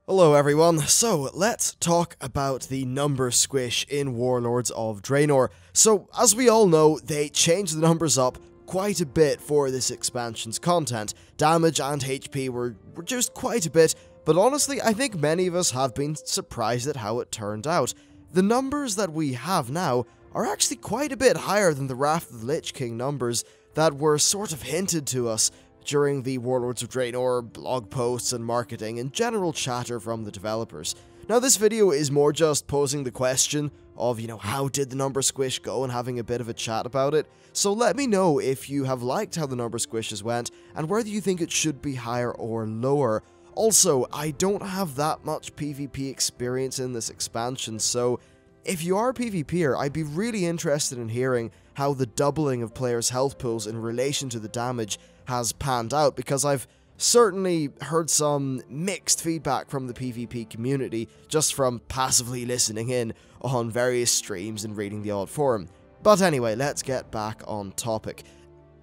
Hello everyone, so let's talk about the number squish in Warlords of Draenor. So, as we all know, they changed the numbers up quite a bit for this expansion's content. Damage and HP were reduced quite a bit, but honestly, I think many of us have been surprised at how it turned out. The numbers that we have now are actually quite a bit higher than the Wrath of the Lich King numbers that were sort of hinted to us during the Warlords of Draenor blog posts and marketing and general chatter from the developers. Now this video is more just posing the question of, how did the number squish go and having a bit of a chat about it. So let me know if you have liked how the number squishes went and whether you think it should be higher or lower. Also, I don't have that much PvP experience in this expansion, so if you are a PvPer, I'd be really interested in hearing how the doubling of players' health pools in relation to the damage has panned out, because I've certainly heard some mixed feedback from the PvP community just from passively listening in on various streams and reading the odd forum. But anyway, let's get back on topic.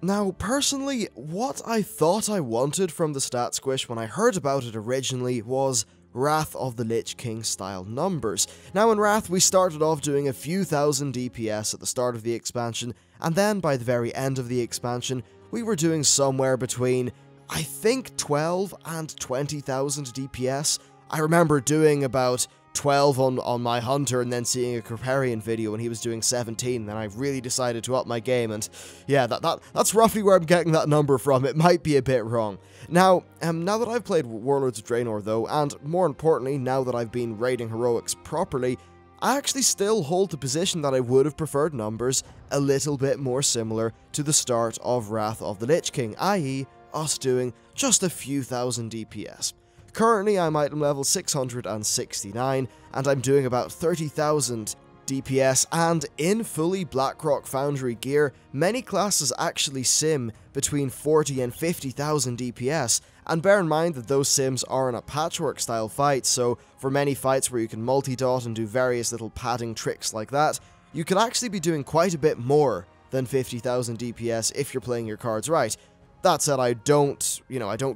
Now, personally, what I thought I wanted from the stat squish when I heard about it originally was Wrath of the Lich King style numbers. Now in Wrath we started off doing a few thousand DPS at the start of the expansion, and then by the very end of the expansion we were doing somewhere between, I think, 12 and 20,000 DPS. I remember doing about 12 on my Hunter and then seeing a Kripparrian video when he was doing 17, and then I really decided to up my game, and yeah, that's roughly where I'm getting that number from. It might be a bit wrong. Now that I've played Warlords of Draenor though, and more importantly, now that I've been raiding heroics properly, I actually still hold the position that I would have preferred numbers a little bit more similar to the start of Wrath of the Lich King, i.e. us doing just a few thousand DPS. Currently I'm item level 669, and I'm doing about 30,000 DPS, and in fully Blackrock Foundry gear, many classes actually sim between 40 and 50,000 DPS, and bear in mind that those sims are in a patchwork style fight, so for many fights where you can multi-dot and do various little padding tricks like that, you could actually be doing quite a bit more than 50,000 DPS if you're playing your cards right. That said, I don't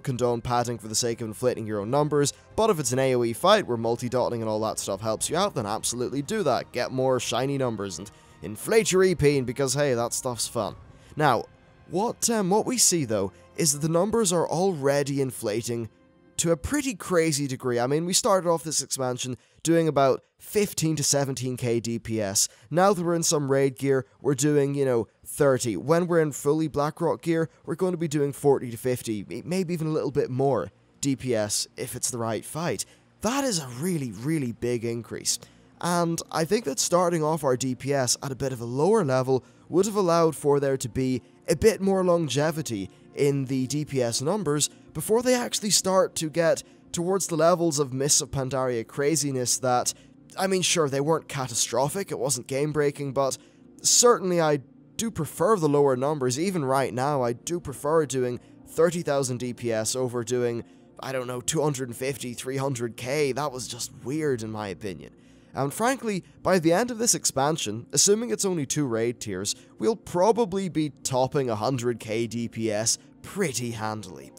condone padding for the sake of inflating your own numbers, but if it's an AoE fight where multi-dotting and all that stuff helps you out, then absolutely do that. Get more shiny numbers and inflate your EP, because hey, that stuff's fun. Now, what we see though is that the numbers are already inflating to a pretty crazy degree. I mean, we started off this expansion doing about 15 to 17k DPS. Now that we're in some raid gear, we're doing, 30. When we're in fully Blackrock gear, we're going to be doing 40 to 50, maybe even a little bit more DPS if it's the right fight. That is a really, really big increase. And I think that starting off our DPS at a bit of a lower level would have allowed for there to be a bit more longevity in the DPS numbers before they actually start to get towards the levels of Mists of Pandaria craziness that, I mean, sure, they weren't catastrophic, it wasn't game-breaking, but certainly I do prefer the lower numbers. Even right now, I do prefer doing 30,000 DPS over doing, I don't know, 250, 300k. That was just weird in my opinion. And frankly, by the end of this expansion, assuming it's only 2 raid tiers, we'll probably be topping 100k DPS pretty handily.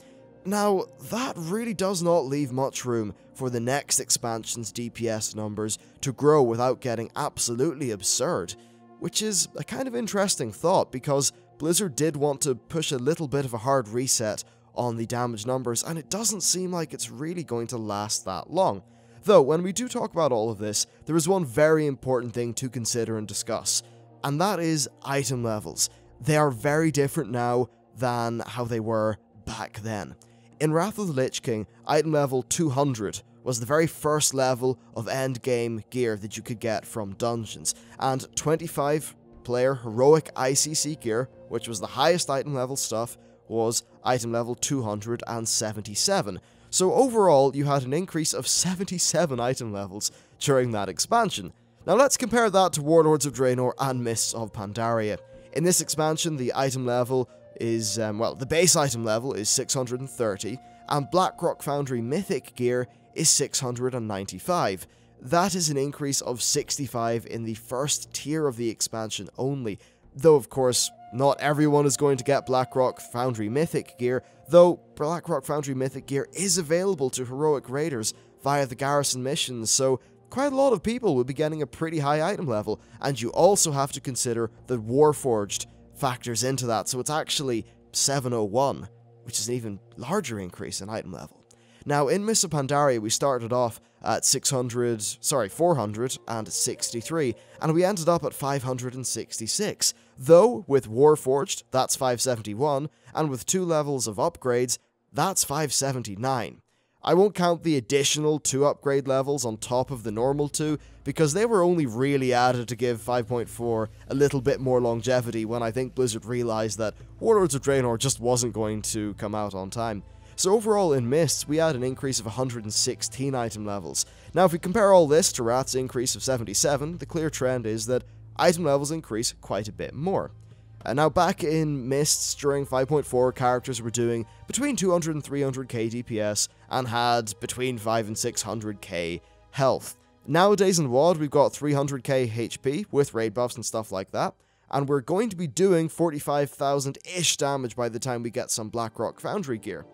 Now, that really does not leave much room for the next expansion's DPS numbers to grow without getting absolutely absurd, which is a kind of interesting thought, because Blizzard did want to push a little bit of a hard reset on the damage numbers, and it doesn't seem like it's really going to last that long. Though, when we do talk about all of this, there is one very important thing to consider and discuss, and that is item levels. They are very different now than how they were back then. In Wrath of the Lich King, item level 200 was the very first level of endgame gear that you could get from dungeons, and 25-player heroic ICC gear, which was the highest item level stuff, was item level 277. So overall, you had an increase of 77 item levels during that expansion. Now let's compare that to Warlords of Draenor and Mists of Pandaria. In this expansion, the item level is, the base item level is 630, and Blackrock Foundry Mythic gear is 695. That is an increase of 65 in the first tier of the expansion only, though of course, not everyone is going to get Blackrock Foundry Mythic gear, though Blackrock Foundry Mythic gear is available to heroic raiders via the garrison missions, so quite a lot of people would be getting a pretty high item level, and you also have to consider that Warforged factors into that, so it's actually 701, which is an even larger increase in item level. Now, in Mists of Pandaria, we started off at 463, and we ended up at 566. Though, with Warforged, that's 571, and with 2 levels of upgrades, that's 579. I won't count the additional 2 upgrade levels on top of the normal 2, because they were only really added to give 5.4 a little bit more longevity when I think Blizzard realized that Warlords of Draenor just wasn't going to come out on time. So overall in Mists, we had an increase of 116 item levels. Now if we compare all this to Wrath's increase of 77, the clear trend is that item levels increase quite a bit more. Now back in Mists during 5.4, characters were doing between 200 and 300k DPS and had between 5 and 600k health. Nowadays in WoD we've got 300k HP with raid buffs and stuff like that, and we're going to be doing 45,000-ish damage by the time we get some Blackrock Foundry gear.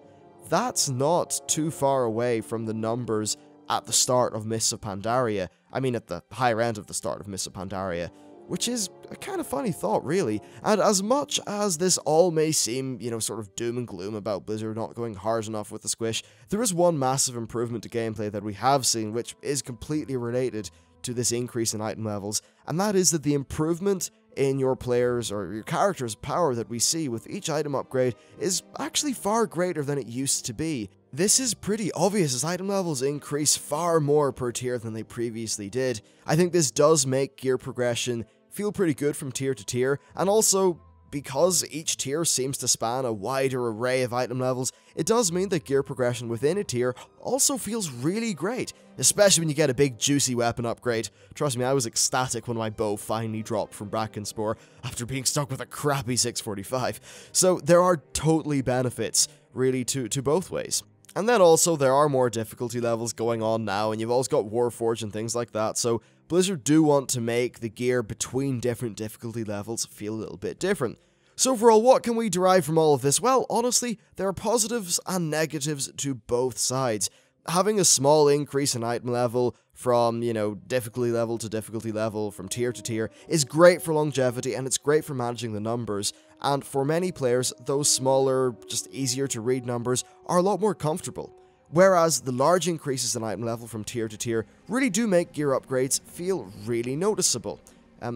That's not too far away from the numbers at the start of Mists of Pandaria. I mean at the higher end of the start of Mists of Pandaria, which is a kind of funny thought, really. And as much as this all may seem, sort of doom and gloom about Blizzard not going hard enough with the Squish, there is one massive improvement to gameplay that we have seen, which is completely related to this increase in item levels, and that is that the improvement in your players or your character's power that we see with each item upgrade is actually far greater than it used to be. This is pretty obvious as item levels increase far more per tier than they previously did. I think this does make gear progression feel pretty good from tier to tier, and also because each tier seems to span a wider array of item levels, it does mean that gear progression within a tier also feels really great, especially when you get a big juicy weapon upgrade. Trust me, I was ecstatic when my bow finally dropped from Brackenspore after being stuck with a crappy 645. So there are totally benefits, really, to both ways. And then also, there are more difficulty levels going on now, and you've also got Warforged and things like that, so Blizzard do want to make the gear between different difficulty levels feel a little bit different. So overall, what can we derive from all of this? Well, honestly, there are positives and negatives to both sides. Having a small increase in item level from, difficulty level to difficulty level, from tier to tier, is great for longevity, and it's great for managing the numbers. And for many players, those smaller, just easier to read numbers are a lot more comfortable. Whereas the large increases in item level from tier to tier really do make gear upgrades feel really noticeable.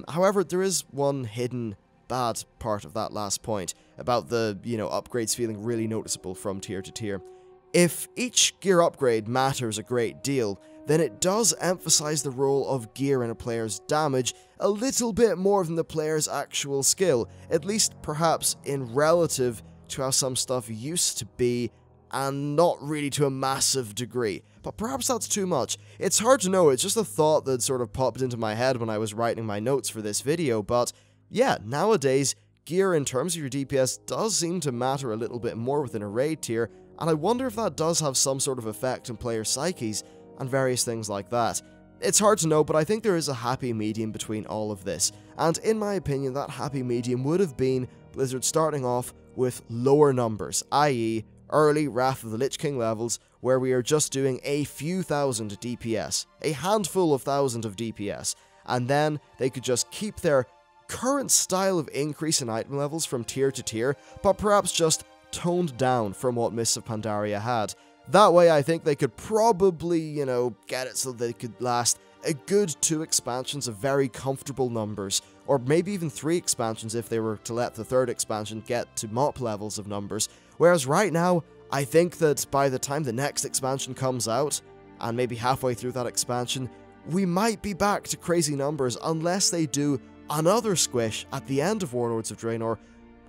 However, there is one hidden bad part of that last point, about the, upgrades feeling really noticeable from tier to tier. If each gear upgrade matters a great deal, then it does emphasize the role of gear in a player's damage a little bit more than the player's actual skill, at least perhaps in relative to how some stuff used to be, and not really to a massive degree. But perhaps that's too much. It's hard to know, it's just a thought that sort of popped into my head when I was writing my notes for this video, but yeah, nowadays, gear in terms of your DPS does seem to matter a little bit more within a raid tier, and I wonder if that does have some sort of effect on player psyches and various things like that. It's hard to know, but I think there is a happy medium between all of this, and in my opinion, that happy medium would have been Blizzard starting off with lower numbers, i.e. early Wrath of the Lich King levels, where we are just doing a few thousand DPS, a handful of thousand of DPS, and then they could just keep their current style of increase in item levels from tier to tier, but perhaps just toned down from what Mists of Pandaria had. That way I think they could probably, get it so they could last a good 2 expansions of very comfortable numbers, or maybe even 3 expansions if they were to let the 3rd expansion get to MOP levels of numbers, whereas right now, I think that by the time the next expansion comes out, and maybe halfway through that expansion, we might be back to crazy numbers unless they do another Squish at the end of Warlords of Draenor,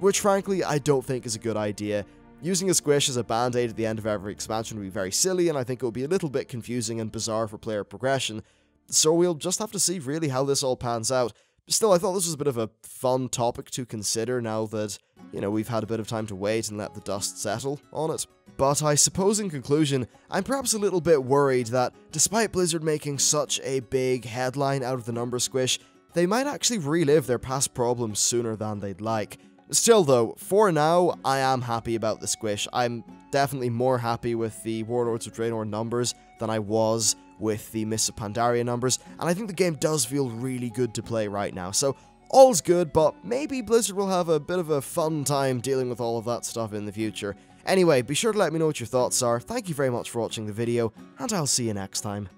which frankly I don't think is a good idea. Using a Squish as a band-aid at the end of every expansion would be very silly, and I think it would be a little bit confusing and bizarre for player progression, so we'll just have to see really how this all pans out. Still, I thought this was a bit of a fun topic to consider now that, we've had a bit of time to wait and let the dust settle on it. But I suppose in conclusion, I'm perhaps a little bit worried that, despite Blizzard making such a big headline out of the number Squish, they might actually relive their past problems sooner than they'd like. Still though, for now, I am happy about the Squish. I'm definitely more happy with the Warlords of Draenor numbers than I was with the Mists of Pandaria numbers, and I think the game does feel really good to play right now, so all's good, but maybe Blizzard will have a bit of a fun time dealing with all of that stuff in the future. Anyway, be sure to let me know what your thoughts are, thank you very much for watching the video, and I'll see you next time.